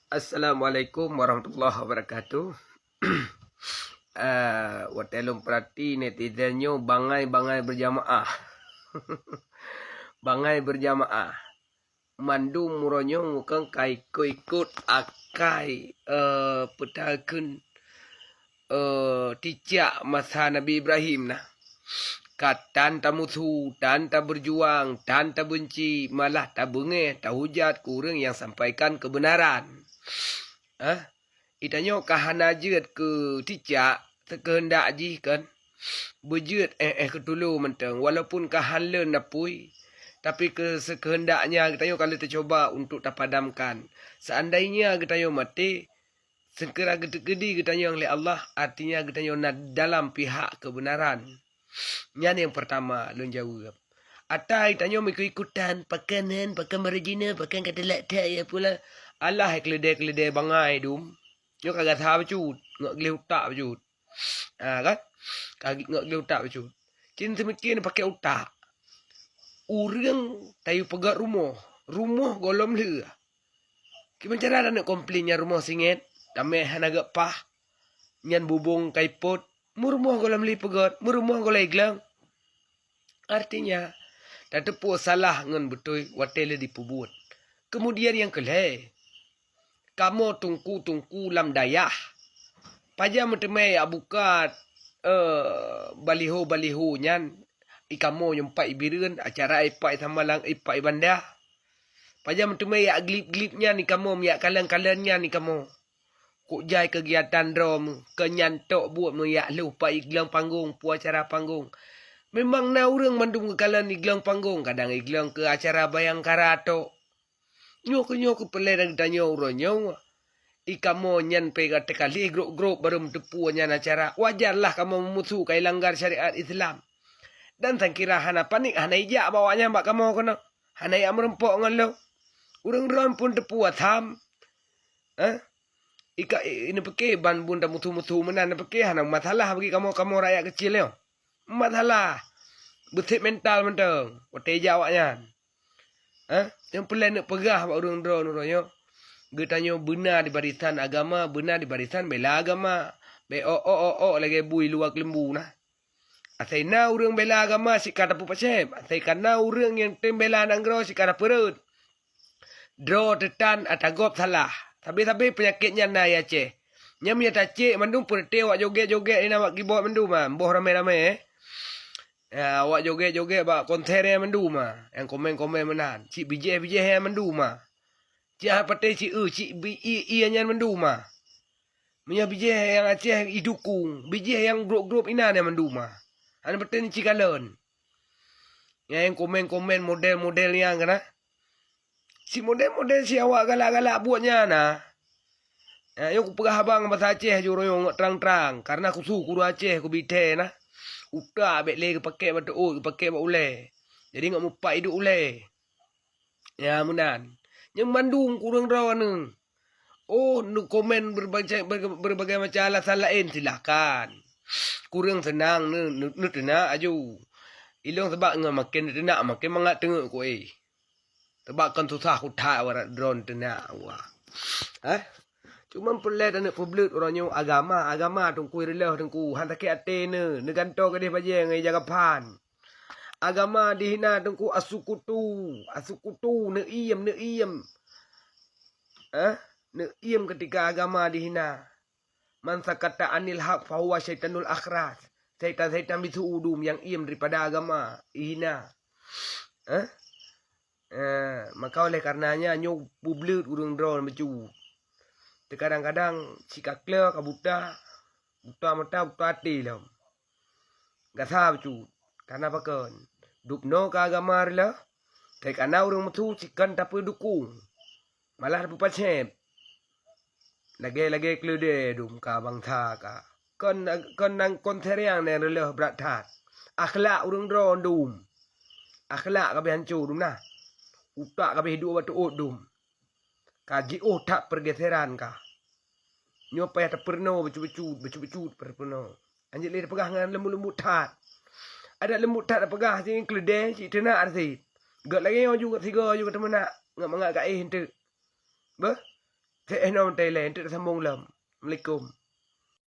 Assalamualaikum warahmatullahi wabarakatuh. Watelum perhati netizennya bangai-bangai berjamaah. Bangai berjamaah. Mandu muronyo ngukang kai ikut akai petaken ticak masa Nabi Ibrahim nah. Katan tak musuh, tan tak berjuang, tan tak benci, malah tak bengeh, tak hujat kurang yang sampaikan kebenaran. Itanya kahana jeut ke ticak sekehendak ji kan berjeut ketulu menteng walaupun kahan len napui tapi ke sekehendaknya kita kalau tercoba untuk tapadamkan seandainya kita mati segera gede-gede kita oleh Allah artinya kita dalam pihak kebenaran yang pertama lun jawab atai tanyo ikut-ikutan pakan marjina pakan kata lakta ya pula Allah kelede bangai dum yo kagak tahu cut ngak gleh utak cut kan kagak ngak gleh utak cut cin semikian pakai utak urang tayu pegat rumah golom le gimana cara nak komplainnya rumah singet tameh hanaga pah nyan bubung kaipot murumah golom li pegat murumah golai glang artinya tak tepu salah ngan betul watele dipubut kemudian yang kelih kamu tungku lam dayah. Paja metemai bukat baliho nyan ikamu nyempai ibireun acara ipai samalang ipai bandah. Paja metemai glip-glipnya ni kamu miak kalan-kalannya ni kamu. Kuk jai kegiatan rom kenyantok buat miak lupa iglang panggung pu acara panggung. Memang na urang mandum ke kalan iglang panggung kadang iglang ke acara bayangkara tok. Nyok pelai dan uronyo. Ikamu nyan pega tekali grup baru mentepu nyan acara. Wajarlah kamu memusuh kai langgar syariat Islam. Dan sangkira hana panik hana ijak bawanya mak kamu kena. Hana yang merempok ngalo. Urang-urang pun tepu atam. Ika ini pakai ban bunda musuh-musuh menan pakai hana masalah bagi kamu rakyat kecil yo. Masalah. Besit mental menteng. Wate jawabnya. Yang pelai nak pegah bak urang-urang yo. Getanyo benar di barisan agama, benar di barisan bela agama. Be lagi bui luak lembu nah. Asai na urang bela agama si kata pu pasem. Asai kana urang yang tem bela nanggro si kata perut. Draw tetan atagop salah. Tapi penyakitnya na ya ceh. Nyam ya tacik mandum perte wak joget-joget ni nak keyboard mandum ah. Boh rame-rame wak joget-joget bak konser yang mandum ah. Yang komen-komen menan. Cik bijih-bijih yang mandum ah. Cik patai cik i nyan menduma. Punya bijih yang Aceh idukung, bijih yang grup-grup ina yang menduma. Ana patai ni cikalon. Yang komen-komen model-model yang kana. Si model-model si awak galak-galak buatnya nah. Yo ku pegah abang bahasa Aceh juro yo terang-terang karena aku suku guru Aceh ku bite nah. Uta bek le pakai batu pakai bak ule. Jadi ngak mupak hidup ule. Ya munan. Yang Bandung kurang rawan. Komen berbagai macam alasan lain silakan. Kurang senang nu tenak aju. Ilong sebab makin tenak makin mangat tengok ko Sebab kan susah ku tak warat drone tenak wah. Cuma pelai dan nak publik orangnya agama tungku relah tungku hantak ate ne ganto ke dia baje ngai jagapan. Agama dihina tengku asukutu ne iem ne iem ketika agama dihina man sakata anil haq fa huwa syaitanul akhras syaitan bisu udum yang iem daripada agama dihina maka oleh karenanya nyok publik urang drone becu kadang-kadang sikakle kabuta mata buta hati lah gasa becu karena pakan dupno ke agama rela karena orang metu cikan tapi dukung malah dapat pacep lagi kelude dum ka bangsa ka kon nang konser yang ne rela berat tat akhlak orang dron dum akhlak ka hancur dum nah utak ka hidup batu dum kaji tak pergeseran ka nyopai ta perno becu perno anjir le pegah ngan lembu tat ada lembu tak pegah sing kelude si tenak arti gak lagi juga tiga juga temen nak ngak kai hente bah Ke nom Thailand tu sambung lam. Assalamualaikum.